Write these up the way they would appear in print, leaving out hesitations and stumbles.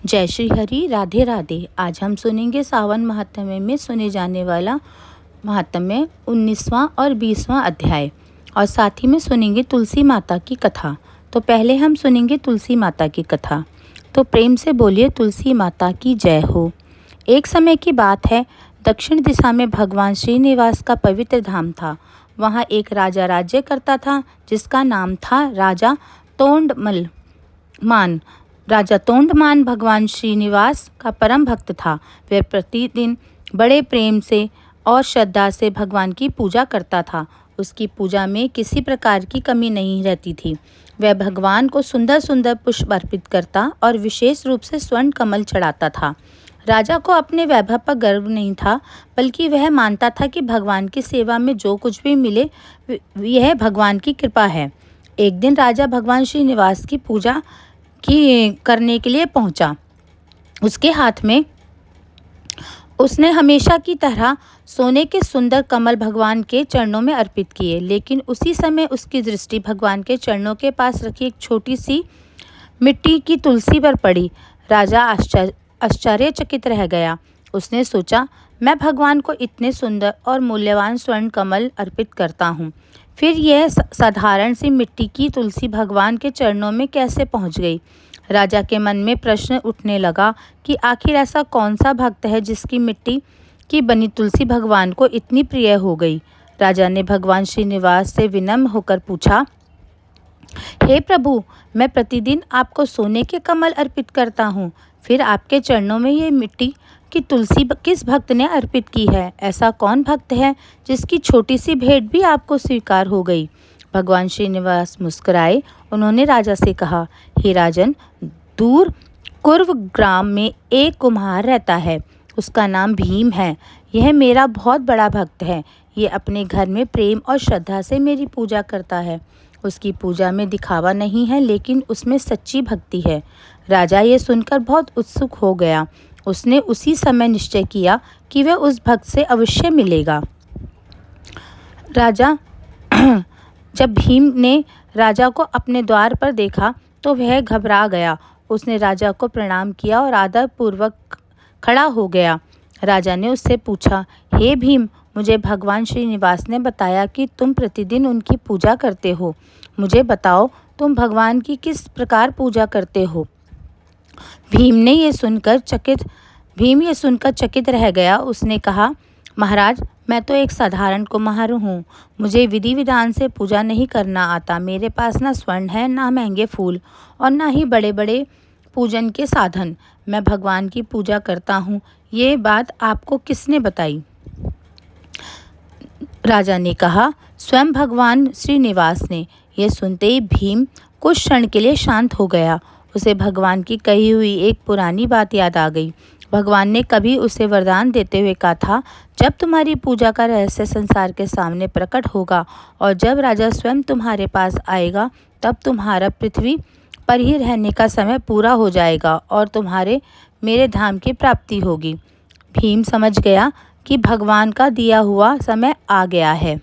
जय श्री हरि। राधे राधे। आज हम सुनेंगे सावन महात्म्य में सुने जाने वाला महात्म्य 19वां और 20वां अध्याय, और साथ ही में सुनेंगे तुलसी माता की कथा। तो पहले हम सुनेंगे तुलसी माता की कथा। तो प्रेम से बोलिए तुलसी माता की जय हो। एक समय की बात है, दक्षिण दिशा में भगवान श्रीनिवास का पवित्र धाम था। वहाँ एक राजा राज्य करता था जिसका नाम था राजा तोंडमान। राजा तोंडमान भगवान श्रीनिवास का परम भक्त था। वह प्रतिदिन बड़े प्रेम से और श्रद्धा से भगवान की पूजा करता था। उसकी पूजा में किसी प्रकार की कमी नहीं रहती थी। वह भगवान को सुंदर सुंदर पुष्प अर्पित करता और विशेष रूप से स्वर्ण कमल चढ़ाता था। राजा को अपने वैभव पर गर्व नहीं था, बल्कि वह मानता था कि भगवान की सेवा में जो कुछ भी मिले यह भगवान की कृपा है। एक दिन राजा भगवान श्रीनिवास की पूजा करने के लिए पहुंचा। उसके हाथ में उसने हमेशा की तरह सोने के सुंदर कमल भगवान के चरणों में अर्पित किए, लेकिन उसी समय उसकी दृष्टि भगवान के चरणों के पास रखी एक छोटी सी मिट्टी की तुलसी पर पड़ी। राजा आश्चर्यचकित रह गया। उसने सोचा, मैं भगवान को इतने सुंदर और मूल्यवान स्वर्ण कमल अर्पित करता हूँ, फिर यह साधारण सी मिट्टी की तुलसी भगवान के चरणों में कैसे पहुँच गई। राजा के मन में प्रश्न उठने लगा कि आखिर ऐसा कौन सा भक्त है जिसकी मिट्टी की बनी तुलसी भगवान को इतनी प्रिय हो गई। राजा ने भगवान श्रीनिवास से विनम्र होकर पूछा, हे प्रभु, मैं प्रतिदिन आपको सोने के कमल अर्पित करता हूँ, फिर आपके चरणों में ये मिट्टी की तुलसी किस भक्त ने अर्पित की है? ऐसा कौन भक्त है जिसकी छोटी सी भेंट भी आपको स्वीकार हो गई? भगवान श्रीनिवास मुस्कुराए। उन्होंने राजा से कहा, हे राजन, दूर कुर्व ग्राम में एक कुम्हार रहता है। उसका नाम भीम है। यह मेरा बहुत बड़ा भक्त है। ये अपने घर में प्रेम और श्रद्धा से मेरी पूजा करता है। उसकी पूजा में दिखावा नहीं है, लेकिन उसमें सच्ची भक्ति है। राजा ये सुनकर बहुत उत्सुक हो गया। उसने उसी समय निश्चय किया कि वह उस भक्त से अवश्य मिलेगा। जब भीम ने राजा को अपने द्वार पर देखा तो वह घबरा गया। उसने राजा को प्रणाम किया और आदरपूर्वक खड़ा हो गया। राजा ने उससे पूछा, हे भीम, मुझे भगवान श्रीनिवास ने बताया कि तुम प्रतिदिन उनकी पूजा करते हो। मुझे बताओ, तुम भगवान की किस प्रकार पूजा करते हो? भीम ये सुनकर चकित रह गया। उसने कहा, महाराज, मैं तो एक साधारण कुम्हार हूँ। मुझे विधि विधान से पूजा नहीं करना आता। मेरे पास ना स्वर्ण है, ना महंगे फूल, और ना ही बड़े बड़े पूजन के साधन। मैं भगवान की पूजा करता हूँ। ये बात आपको किसने बताई? राजा ने कहा, स्वयं भगवान श्रीनिवास ने। यह सुनते ही भीम कुछ क्षण के लिए शांत हो गया। उसे भगवान की कही हुई एक पुरानी बात याद आ गई। भगवान ने कभी उसे वरदान देते हुए कहा था, जब तुम्हारी पूजा का रहस्य संसार के सामने प्रकट होगा और जब राजा स्वयं तुम्हारे पास आएगा, तब तुम्हारा पृथ्वी पर ही रहने का समय पूरा हो जाएगा और तुम्हारे मेरे धाम की प्राप्ति होगी। भीम समझ गया कि भगवान का दिया हुआ समय आ गया है।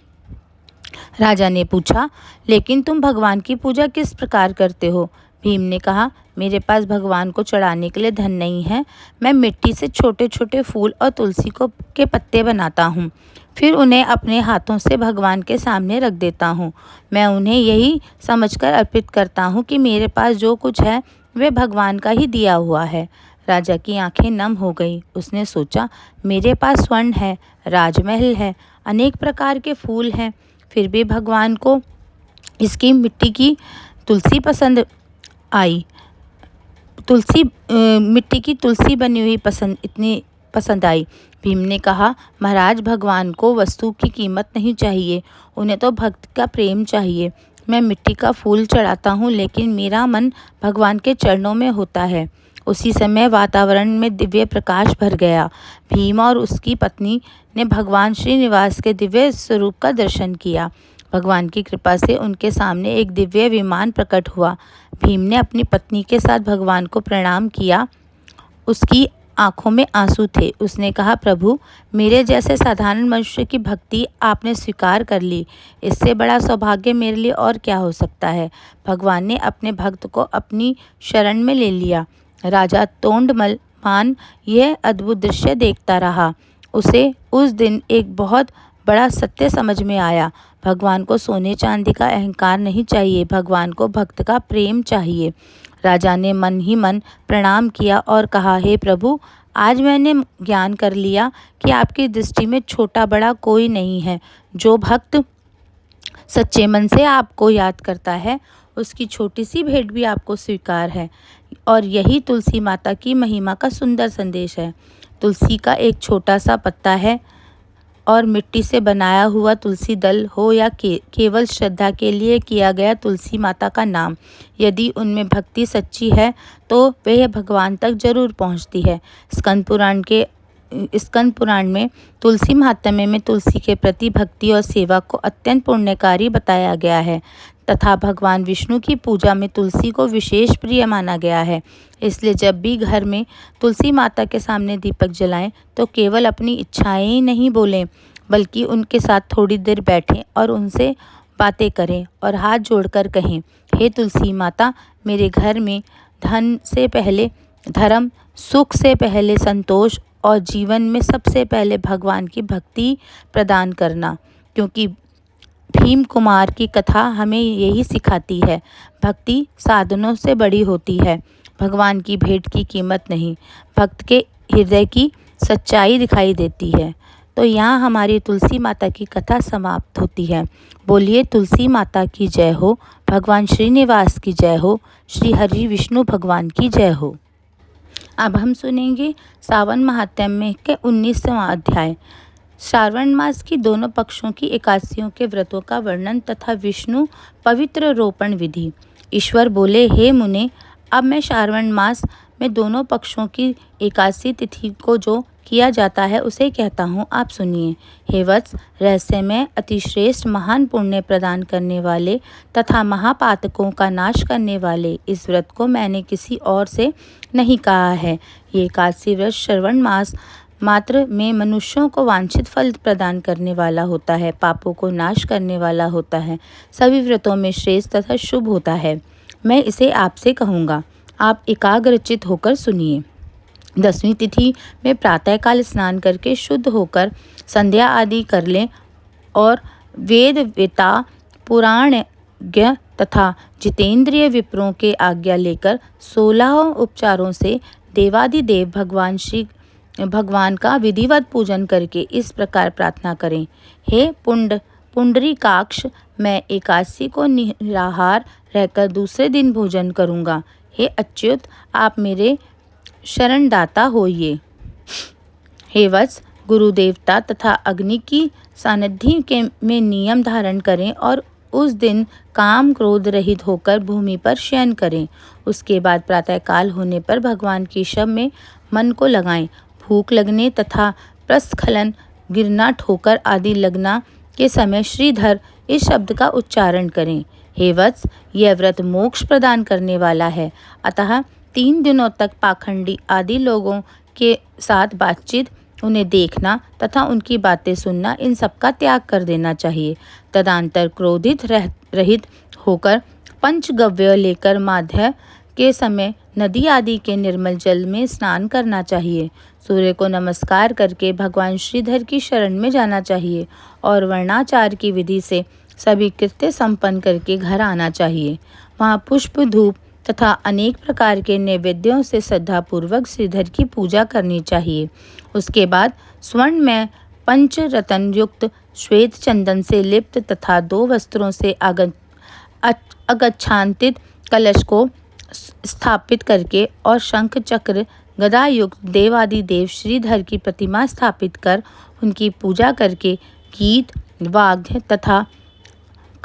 राजा ने पूछा, लेकिन तुम भगवान की पूजा किस प्रकार करते हो? भीम ने कहा, मेरे पास भगवान को चढ़ाने के लिए धन नहीं है। मैं मिट्टी से छोटे छोटे फूल और तुलसी के पत्ते बनाता हूँ, फिर उन्हें अपने हाथों से भगवान के सामने रख देता हूँ। मैं उन्हें यही समझकर अर्पित करता हूँ कि मेरे पास जो कुछ है वह भगवान का ही दिया हुआ है। राजा की आंखें नम हो गई। उसने सोचा, मेरे पास स्वर्ण है, राजमहल है, अनेक प्रकार के फूल हैं, फिर भी भगवान को इसकी मिट्टी की तुलसी पसंद आई। मिट्टी की तुलसी बनी हुई इतनी पसंद आई। भीम ने कहा, महाराज, भगवान को वस्तु की कीमत नहीं चाहिए, उन्हें तो भक्त का प्रेम चाहिए। मैं मिट्टी का फूल चढ़ाता हूँ, लेकिन मेरा मन भगवान के चरणों में होता है। उसी समय वातावरण में दिव्य प्रकाश भर गया। भीम और उसकी पत्नी ने भगवान श्रीनिवास के दिव्य स्वरूप का दर्शन किया। भगवान की कृपा से उनके सामने एक दिव्य विमान प्रकट हुआ। भीम ने अपनी पत्नी के साथ भगवान को प्रणाम किया। उसकी आंखों में आंसू थे। उसने कहा, प्रभु, मेरे जैसे साधारण मनुष्य की भक्ति आपने स्वीकार कर ली। इससे बड़ा सौभाग्य मेरे लिए और क्या हो सकता है। भगवान ने अपने भक्त को अपनी शरण में ले लिया। राजा तोंडमान यह अद्भुत दृश्य देखता रहा। उसे उस दिन एक बहुत बड़ा सत्य समझ में आया। भगवान को सोने चांदी का अहंकार नहीं चाहिए, भगवान को भक्त का प्रेम चाहिए। राजा ने मन ही मन प्रणाम किया और कहा, हे प्रभु, आज मैंने ज्ञान कर लिया कि आपकी दृष्टि में छोटा बड़ा कोई नहीं है। जो भक्त सच्चे मन से आपको याद करता है, उसकी छोटी सी भेंट भी आपको स्वीकार है। और यही तुलसी माता की महिमा का सुंदर संदेश है। तुलसी का एक छोटा सा पत्ता है और मिट्टी से बनाया हुआ तुलसी दल हो या केवल श्रद्धा के लिए किया गया तुलसी माता का नाम, यदि उनमें भक्ति सच्ची है तो वह भगवान तक जरूर पहुंचती है। स्कंद पुराण में तुलसी महात्म्य में तुलसी के प्रति भक्ति और सेवा को अत्यंत पुण्यकारी बताया गया है तथा भगवान विष्णु की पूजा में तुलसी को विशेष प्रिय माना गया है। इसलिए जब भी घर में तुलसी माता के सामने दीपक जलाएं तो केवल अपनी इच्छाएं ही नहीं बोलें, बल्कि उनके साथ थोड़ी देर बैठें और उनसे बातें करें और हाथ जोड़कर कहें, हे तुलसी माता, मेरे घर में धन से पहले धर्म, सुख से पहले संतोष और जीवन में सबसे पहले भगवान की भक्ति प्रदान करना। क्योंकि भीम कुमार की कथा हमें यही सिखाती है, भक्ति साधनों से बड़ी होती है, भगवान की भेंट की कीमत नहीं, भक्त के हृदय की सच्चाई दिखाई देती है। तो यहाँ हमारी तुलसी माता की कथा समाप्त होती है। बोलिए तुलसी माता की जय हो, भगवान श्रीनिवास की जय हो, श्री हरि विष्णु भगवान की जय हो। अब हम सुनेंगे सावन महात्म्य के 19वां अध्याय। श्रावण मास की दोनों पक्षों की एकादशियों के व्रतों का वर्णन तथा विष्णु पवित्र रोपण विधि। ईश्वर बोले, हे मुने, अब मैं श्रावण मास में दोनों पक्षों की एकादशी तिथि को जो किया जाता है उसे कहता हूँ, आप सुनिए। हे वत्स, रहस्यमय अतिश्रेष्ठ महान पुण्य प्रदान करने वाले तथा महापातकों का नाश करने वाले इस व्रत को मैंने किसी और से नहीं कहा है। ये एकादशी व्रत श्रावण मास मात्र में मनुष्यों को वांछित फल प्रदान करने वाला होता है, पापों को नाश करने वाला होता है, सभी व्रतों में श्रेष्ठ तथा शुभ होता है। मैं इसे आपसे कहूँगा, आप एकाग्रचित होकर सुनिए। 10वीं तिथि में प्रातःकाल स्नान करके शुद्ध होकर संध्या आदि कर लें और वेद वेता पुराणज्ञ तथा जितेंद्रिय विप्रों के आज्ञा लेकर 16 उपचारों से देवादिदेव भगवान का विधिवत पूजन करके इस प्रकार प्रार्थना करें, हे पुंडरीकाक्ष, मैं एकादशी को निराहार रहकर दूसरे दिन भोजन करूँगा। हे अच्युत, आप मेरे शरणदाता होइए। हे वत्स, गुरु देवता तथा अग्नि की सानिध्य में नियम धारण करें और उस दिन काम क्रोध रहित होकर भूमि पर शयन करें। उसके बाद प्रातःकाल होने पर भगवान की शव में मन को लगाएं। भूख लगने तथा प्रस्खलन, गिरना, ठोकर आदि लगना के समय श्रीधर इस शब्द का उच्चारण करें। हे वत्स, यह व्रत मोक्ष प्रदान करने वाला है, अतः 3 दिनों तक पाखंडी आदि लोगों के साथ बातचीत, उन्हें देखना तथा उनकी बातें सुनना, इन सब का त्याग कर देना चाहिए। तदंतर क्रोधित रहित होकर पंचगव्य लेकर माध्य के समय नदी आदि के निर्मल जल में स्नान करना चाहिए। सूर्य को नमस्कार करके भगवान श्रीधर की शरण में जाना चाहिए और वर्णाचार की विधि से सभी कृत्य संपन्न करके घर आना चाहिए। वहाँ पुष्प, धूप तथा अनेक प्रकार के नैवेद्यों से श्रद्धापूर्वक श्रीधर की पूजा करनी चाहिए। उसके बाद स्वर्ण में पंचरत्न युक्त श्वेत चंदन से लिप्त तथा 2 वस्त्रों से अगच्छांतित कलश को स्थापित करके और शंख चक्र गदा युक्त देवादिदेव श्रीधर की प्रतिमा स्थापित कर उनकी पूजा करके गीत वाद्य तथा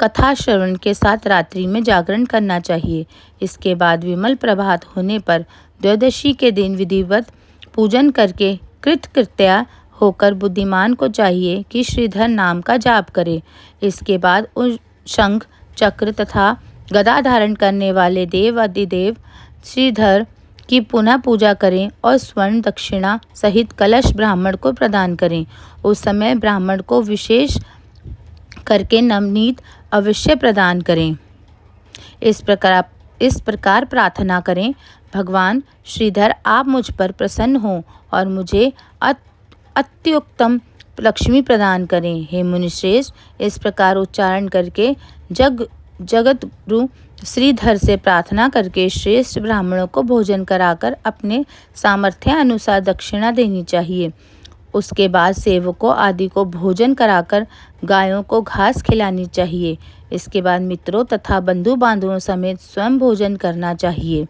कथा श्रवण के साथ रात्रि में जागरण करना चाहिए। इसके बाद विमल प्रभात होने पर द्वादशी के दिन विधिवत पूजन करके कृतकृत्या होकर बुद्धिमान को चाहिए कि श्रीधर नाम का जाप करे। इसके बाद उन शंख चक्र तथा गदा धारण करने वाले देवादिदेव श्रीधर की पुनः पूजा करें और स्वर्ण दक्षिणा सहित कलश ब्राह्मण को प्रदान करें। उस समय ब्राह्मण को विशेष करके नवनीत अवश्य प्रदान करें। इस प्रकार प्रार्थना करें, भगवान श्रीधर, आप मुझ पर प्रसन्न हों और मुझे अत्युत्तम लक्ष्मी प्रदान करें। हे मुनिश्रेष्ठ, इस प्रकार उच्चारण करके जगतगुरु श्रीधर से प्रार्थना करके श्रेष्ठ ब्राह्मणों को भोजन कराकर अपने सामर्थ्य अनुसार दक्षिणा देनी चाहिए। उसके बाद सेवकों आदि को भोजन कराकर गायों को घास खिलानी चाहिए। इसके बाद मित्रों तथा बंधु बांधवों समेत स्वयं भोजन करना चाहिए।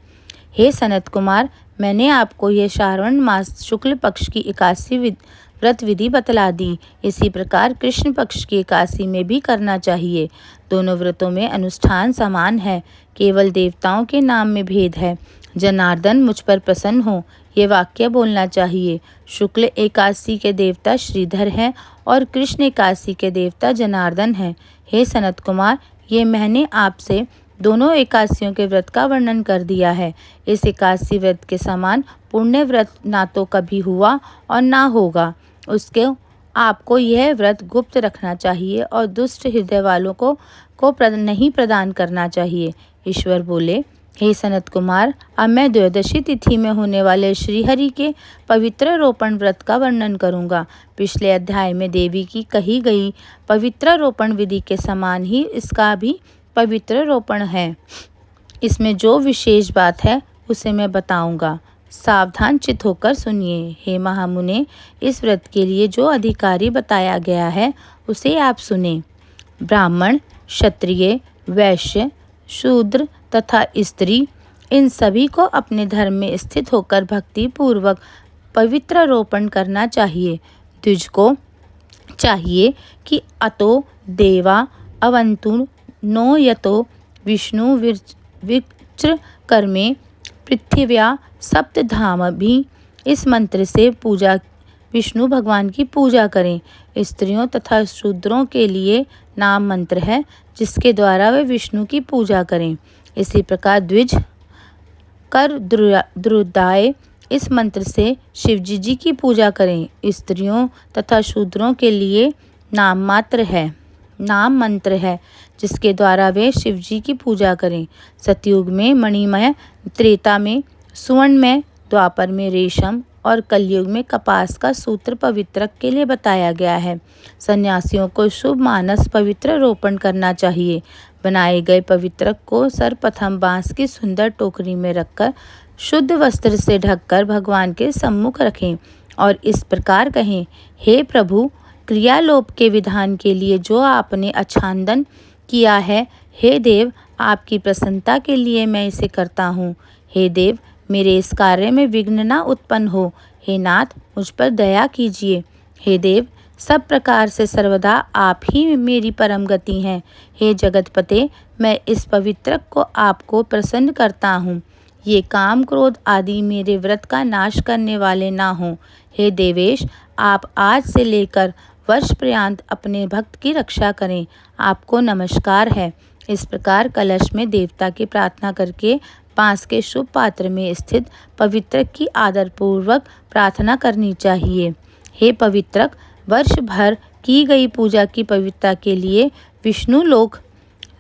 हे सनत कुमार, मैंने आपको यह श्रावण मास शुक्ल पक्ष की 81 व्रत विधि बतला दी। इसी प्रकार कृष्ण पक्ष की 81 में भी करना चाहिए। दोनों व्रतों में अनुष्ठान समान है, केवल देवताओं के नाम में भेद है। जनार्दन, मुझ पर प्रसन्न हो, ये वाक्य बोलना चाहिए। शुक्ल 81 के देवता श्रीधर हैं और कृष्ण 81 के देवता जनार्दन हैं। हे सनत कुमार, ये मैंने आपसे दोनों 81 के व्रत का वर्णन कर दिया है। इस 81 व्रत के समान पुण्य व्रत ना तो कभी हुआ और ना होगा। उसके आपको यह व्रत गुप्त रखना चाहिए और दुष्ट हृदय वालों को नहीं प्रदान करना चाहिए। ईश्वर बोले, हे सनत कुमार, अब मैं द्वादशी तिथि में होने वाले श्रीहरि के पवित्र रोपण व्रत का वर्णन करूंगा। पिछले अध्याय में देवी की कही गई पवित्र रोपण विधि के समान ही इसका भी पवित्र रोपण है। इसमें जो विशेष बात है उसे मैं बताऊंगा। सावधान चित्त होकर सुनिए। हे महामुने, इस व्रत के लिए जो अधिकारी बताया गया है उसे आप सुने। ब्राह्मण, क्षत्रिय, वैश्य, शूद्र तथा स्त्री, इन सभी को अपने धर्म में स्थित होकर भक्ति पूर्वक पवित्र रोपण करना चाहिए। द्विज को चाहिए कि अतो देवा अवंतु नो यतो विष्णु विच्र कर्मे पृथिव्या सप्तधाम भी, इस मंत्र से विष्णु भगवान की पूजा करें। स्त्रियों तथा शूद्रों के लिए नाम मंत्र है जिसके द्वारा वे विष्णु की पूजा करें। इसी प्रकार द्विज कर द्रुदाय, इस मंत्र से शिवजी जी की पूजा करें। स्त्रियों तथा शूद्रों के लिए नाम मंत्र है जिसके द्वारा वे शिवजी की पूजा करें। सतयुग में मणिमय, त्रेता में सुवर्णमय, द्वापर में रेशम और कलयुग में कपास का सूत्र पवित्रक के लिए बताया गया है। सन्यासियों को शुभ मानस पवित्र रोपण करना चाहिए। बनाए गए पवित्रक को सर्वप्रथम बांस की सुंदर टोकरी में रखकर शुद्ध वस्त्र से ढककर भगवान के सम्मुख रखें और इस प्रकार कहें, हे प्रभु, क्रियालोप के विधान के लिए जो आपने आच्छादन किया है, हे देव, आपकी प्रसन्नता के लिए मैं इसे करता हूँ। हे देव, मेरे इस कार्य में विघ्न न उत्पन्न हो। हे नाथ, मुझ पर दया कीजिए। हे देव, सब प्रकार से सर्वदा आप ही मेरी परम गति हैं। हे जगतपते, मैं इस पवित्रक को आपको प्रसन्न करता हूँ। ये काम क्रोध आदि मेरे व्रत का नाश करने वाले ना हों। हे देवेश, आप आज से लेकर वर्ष पर्यंत अपने भक्त की रक्षा करें। आपको नमस्कार है। इस प्रकार कलश में देवता की प्रार्थना करके बांस के शुभ पात्र में स्थित पवित्रक की आदरपूर्वक प्रार्थना करनी चाहिए। हे पवित्रक, वर्ष भर की गई पूजा की पवित्रता के लिए विष्णु लोक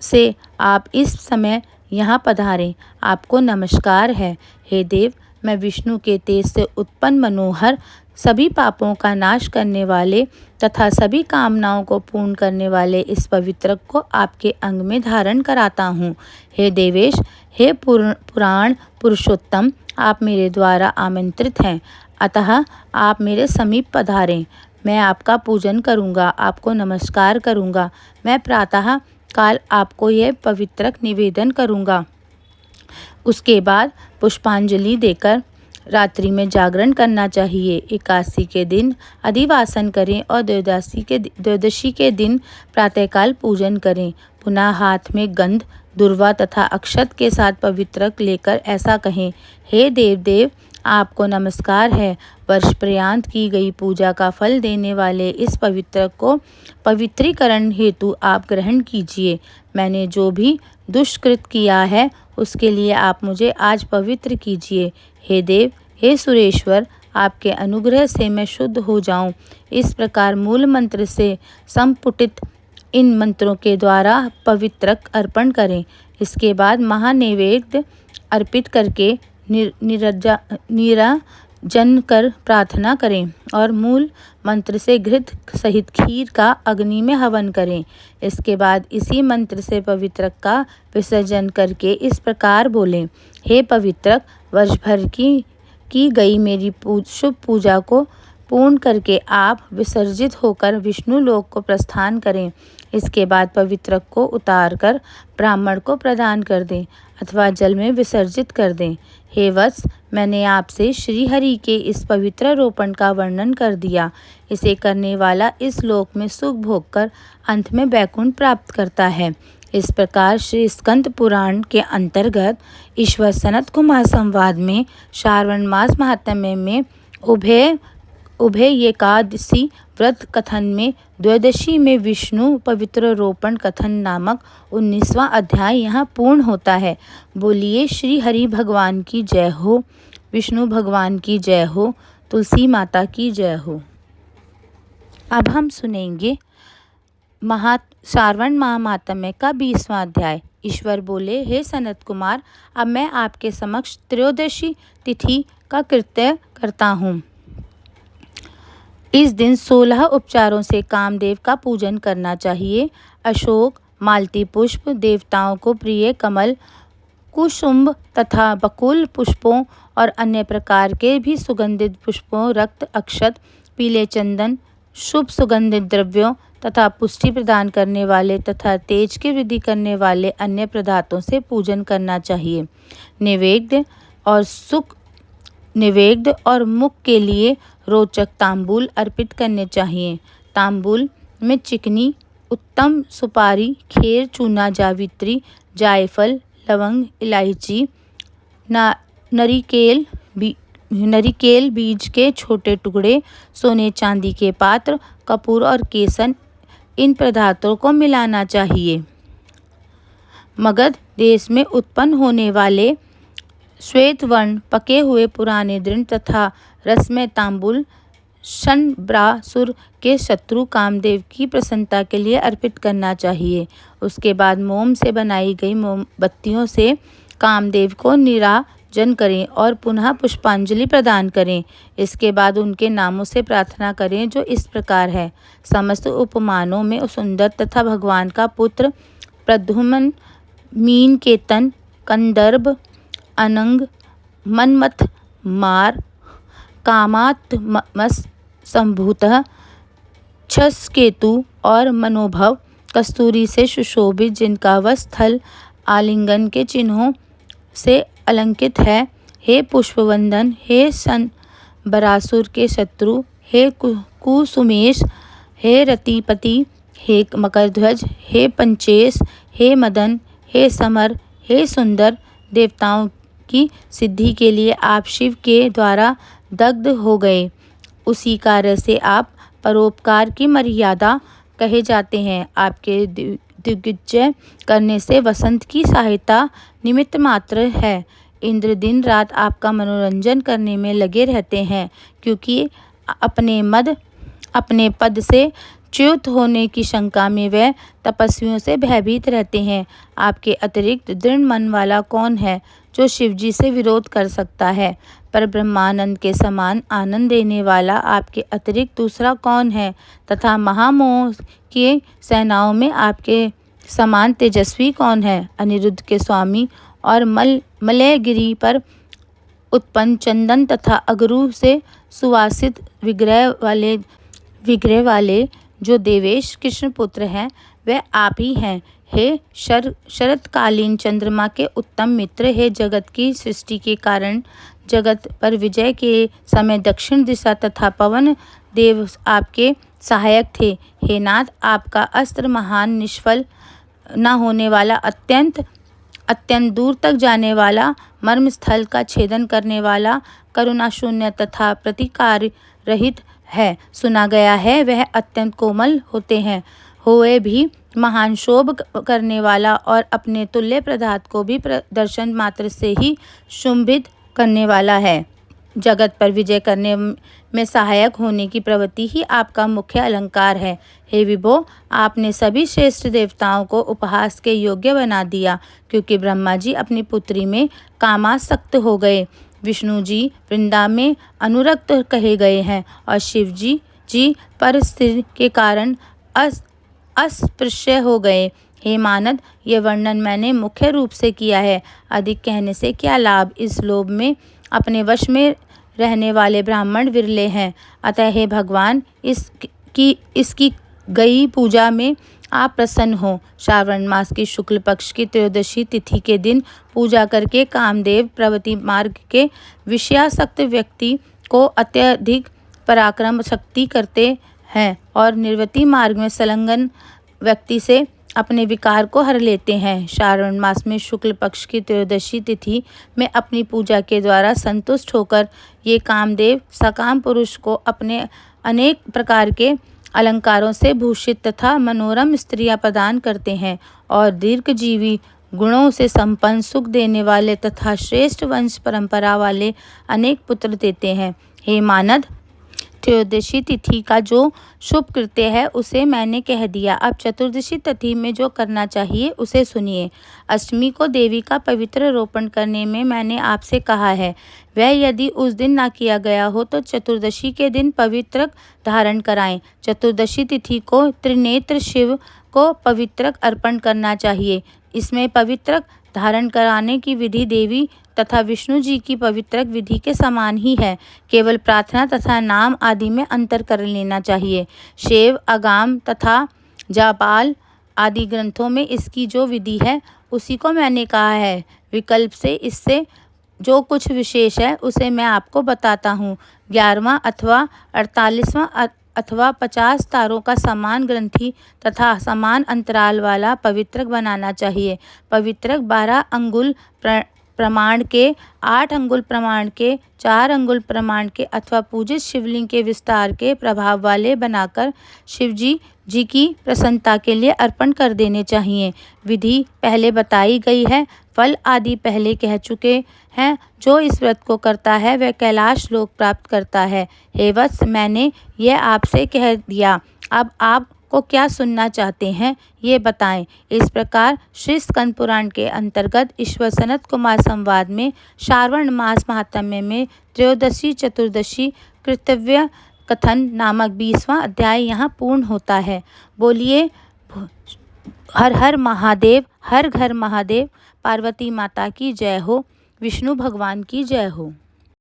से आप इस समय यहाँ पधारें। आपको नमस्कार है। हे देव, मैं विष्णु के तेज से उत्पन्न मनोहर, सभी पापों का नाश करने वाले तथा सभी कामनाओं को पूर्ण करने वाले इस पवित्रक को आपके अंग में धारण कराता हूँ। हे देवेश, हे पुराण पुरुषोत्तम, आप मेरे द्वारा आमंत्रित हैं, अतः आप मेरे समीप पधारें। मैं आपका पूजन करूँगा, आपको नमस्कार करूँगा। मैं प्रातः काल आपको यह पवित्रक निवेदन करूँगा। उसके बाद पुष्पांजलि देकर रात्रि में जागरण करना चाहिए। 81 के दिन अधिवासन करें और द्वादशी के दिन प्रातःकाल पूजन करें। पुनः हाथ में गंध, दुर्वा तथा अक्षत के साथ पवित्रक लेकर ऐसा कहें, हे देव, आपको नमस्कार है। वर्ष पर्यंत की गई पूजा का फल देने वाले इस पवित्रक को पवित्रीकरण हेतु आप ग्रहण कीजिए। मैंने जो भी दुष्कृत किया है उसके लिए आप मुझे आज पवित्र कीजिए। हे देव, हे सुरेश्वर, आपके अनुग्रह से मैं शुद्ध हो जाऊं। इस प्रकार मूल मंत्र से संपुटित इन मंत्रों के द्वारा पवित्रक अर्पण करें। इसके बाद महानैवेद्य अर्पित करके निराजन कर प्रार्थना करें और मूल मंत्र से घृत सहित खीर का अग्नि में हवन करें। इसके बाद इसी मंत्र से पवित्रक का विसर्जन करके इस प्रकार बोलें, हे पवित्रक, वर्ष भर की गई मेरी शुभ पूजा को पूर्ण करके आप विसर्जित होकर विष्णु लोक को प्रस्थान करें। इसके बाद पवित्रक को उतार कर ब्राह्मण को प्रदान कर दें अथवा जल में विसर्जित कर दें। हे वत्स, मैंने आपसे श्री हरि के इस पवित्र रोपण का वर्णन कर दिया। इसे करने वाला इस लोक में सुख भोग कर अंत में वैकुंठ प्राप्त करता है। इस प्रकार श्री स्कंद पुराण के अंतर्गत ईश्वर सनत कुमार संवाद में श्रावण मास महात्म्य में उभय एकादशी व्रत कथन में द्वादशी में विष्णु पवित्र रोपण कथन नामक 19वां अध्याय यहाँ पूर्ण होता है। बोलिए श्री हरि भगवान की जय हो, विष्णु भगवान की जय हो, तुलसी माता की जय हो। अब हम सुनेंगे श्रावण माह महात्म्य का 20वां अध्याय। ईश्वर बोले, हे सनत कुमार, अब मैं आपके समक्ष त्रयोदशी तिथि का कृत्य करता हूँ। इस दिन 16 उपचारों से कामदेव का पूजन करना चाहिए। अशोक, मालती पुष्प, देवताओं को प्रिय कमल, कुसुम्भ तथा बकुल पुष्पों और अन्य प्रकार के भी सुगंधित पुष्पों, रक्त अक्षत, पीले चंदन, शुभ सुगंधित द्रव्यों तथा पुष्टि प्रदान करने वाले तथा तेज की वृद्धि करने वाले अन्य पदार्थों से पूजन करना चाहिए। नैवेद्य और मुख के लिए रोचक तांबूल अर्पित करने चाहिए। तांबूल में चिकनी, उत्तम सुपारी, खेर, चूना, जावित्री, जायफल, लवंग, इलायची, नरिकेल बीज के छोटे टुकड़े, सोने चांदी के पात्र, कपूर और केसन, इन पदार्थों को मिलाना चाहिए। मगध देश में उत्पन्न होने वाले श्वेत वर्ण पके हुए पुराने दृढ़ तथा रसमय तांबूल शंबरासुर के शत्रु कामदेव की प्रसन्नता के लिए अर्पित करना चाहिए। उसके बाद मोम से बनाई गई मोमबत्तियों से कामदेव को निराजन करें और पुनः पुष्पांजलि प्रदान करें। इसके बाद उनके नामों से प्रार्थना करें, जो इस प्रकार है। समस्त उपमानों में सुंदर तथा भगवान का पुत्र प्रद्युम्न, मीनकेतन, कंदर्प, अनंग, मनमथ, मार, कामात्मस, संभूतः, छसकेतु और मनोभव कस्तूरी से सुशोभित, जिनका वस्त्र आलिंगन के चिन्हों से अलंकृत है। हे पुष्पवंदन, हे शंबरासुर के शत्रु, हे कुसुमेश, हे रतिपति, हे मकरध्वज, हे पंचेश, हे मदन, हे समर, हे सुंदर, देवताओं की सिद्धि के लिए आप शिव के द्वारा दग्ध हो गए। उसी कार्य से आप परोपकार की मर्यादा कहे जाते हैं। आपके दिग्विजय करने से वसंत की सहायता निमित्त मात्र है। इंद्र दिन रात आपका मनोरंजन करने में लगे रहते हैं, क्योंकि अपने पद से च्युत होने की शंका में वे तपस्वियों से भयभीत रहते हैं। आपके अतिरिक्त दृढ़ मन वाला कौन है, जो शिवजी से विरोध कर सकता है? पर ब्रह्मानंद के समान आनंद देने वाला आपके अतिरिक्त दूसरा कौन है? तथा महामोह की सेनाओं में आपके समान तेजस्वी कौन है? अनिरुद्ध के स्वामी और मलयगिरी पर उत्पन्न चंदन तथा अगरू से सुवासित विग्रह वाले जो देवेश कृष्ण पुत्र हैं, वे आप ही हैं। हे शरतकालीन चंद्रमा के उत्तम मित्र, हे जगत की सृष्टि के कारण, जगत पर विजय के समय दक्षिण दिशा तथा पवन देव आपके सहायक थे। हे नाथ, आपका अस्त्र महान, निष्फल न होने वाला, अत्यंत दूर तक जाने वाला, मर्म स्थल का छेदन करने वाला, करुणा शून्य तथा प्रतिकार रहित है। सुना गया है वह अत्यंत कोमल होते हैं, होए भी महान शोभ करने वाला और अपने तुल्य पदार्थ को भी दर्शन मात्र से ही शुंभित करने वाला है। जगत पर विजय करने में सहायक होने की प्रवृत्ति ही आपका मुख्य अलंकार है। हे विभो, आपने सभी श्रेष्ठ देवताओं को उपहास के योग्य बना दिया, क्योंकि ब्रह्मा जी अपनी पुत्री में कामासक्त हो गए, विष्णु जी वृंदा में अनुरक्त कहे गए हैं और शिव जी पर स्थिर के कारण अस्पृश्य हो गए। हे मानद, ये वर्णन मैंने मुख्य रूप से किया है, अधिक कहने से क्या लाभ। इस लोभ में अपने वश में रहने वाले ब्राह्मण विरले हैं। अतः हे भगवान, इसकी गई पूजा में आप प्रसन्न हो। श्रावण मास की शुक्ल पक्ष की त्रयोदशी तिथि के दिन पूजा करके कामदेव प्रवृत्ति मार्ग के विषयासक्त व्यक्ति को अत्यधिक पराक्रम शक्ति करते हैं और निर्वृत्ति मार्ग में संलग्न व्यक्ति से अपने विकार को हर लेते हैं। श्रावण मास में शुक्ल पक्ष की त्रयोदशी तिथि में अपनी पूजा के द्वारा संतुष्ट होकर ये कामदेव सकाम पुरुष को अपने अनेक प्रकार के अलंकारों से भूषित तथा मनोरम स्त्रियां प्रदान करते हैं और दीर्घजीवी गुणों से संपन्न सुख देने वाले तथा श्रेष्ठ वंश परंपरा वाले अनेक पुत्र देते हैं। हे मानद, त्रयोदशी तिथि का जो शुभ कृत्य है उसे मैंने कह दिया। अब चतुर्दशी तिथि में जो करना चाहिए उसे सुनिए। अष्टमी को देवी का पवित्र रोपण करने में मैंने आपसे कहा है, वह यदि उस दिन न किया गया हो तो चतुर्दशी के दिन पवित्रक धारण कराएं। चतुर्दशी तिथि को त्रिनेत्र शिव को पवित्रक अर्पण करना चाहिए। इसमें पवित्रक धारण कराने की विधि देवी तथा विष्णु जी की पवित्रक विधि के समान ही है, केवल प्रार्थना तथा नाम आदि में अंतर कर लेना चाहिए। शैव, आगम तथा जापाल आदि ग्रंथों में इसकी जो विधि है उसी को मैंने कहा है। विकल्प से इससे जो कुछ विशेष है उसे मैं आपको बताता हूँ। 11वां अथवा 48वां अथवा 50 तारों का समान ग्रंथि तथा समान अंतराल वाला पवित्रक बनाना चाहिए। पवित्रक 12 अंगुल प्रमाण के, 8 अंगुल प्रमाण के, 4 अंगुल प्रमाण के अथवा पूजित शिवलिंग के विस्तार के प्रभाव वाले बनाकर शिव जी की प्रसन्नता के लिए अर्पण कर देने चाहिए। विधि पहले बताई गई है, फल आदि पहले कह चुके हैं। जो इस व्रत को करता है वह कैलाश लोक प्राप्त करता है। हे वत्स, मैंने यह आपसे कह दिया, अब आप को क्या सुनना चाहते हैं ये बताएं। इस प्रकार श्री स्कंद पुराण के अंतर्गत ईश्वर सनत कुमार संवाद में श्रावण मास महात्म्य में त्रयोदशी चतुर्दशी कर्तव्य कथन नामक 20वां अध्याय यहाँ पूर्ण होता है। बोलिए हर हर महादेव, हर घर महादेव। पार्वती माता की जय हो, विष्णु भगवान की जय हो।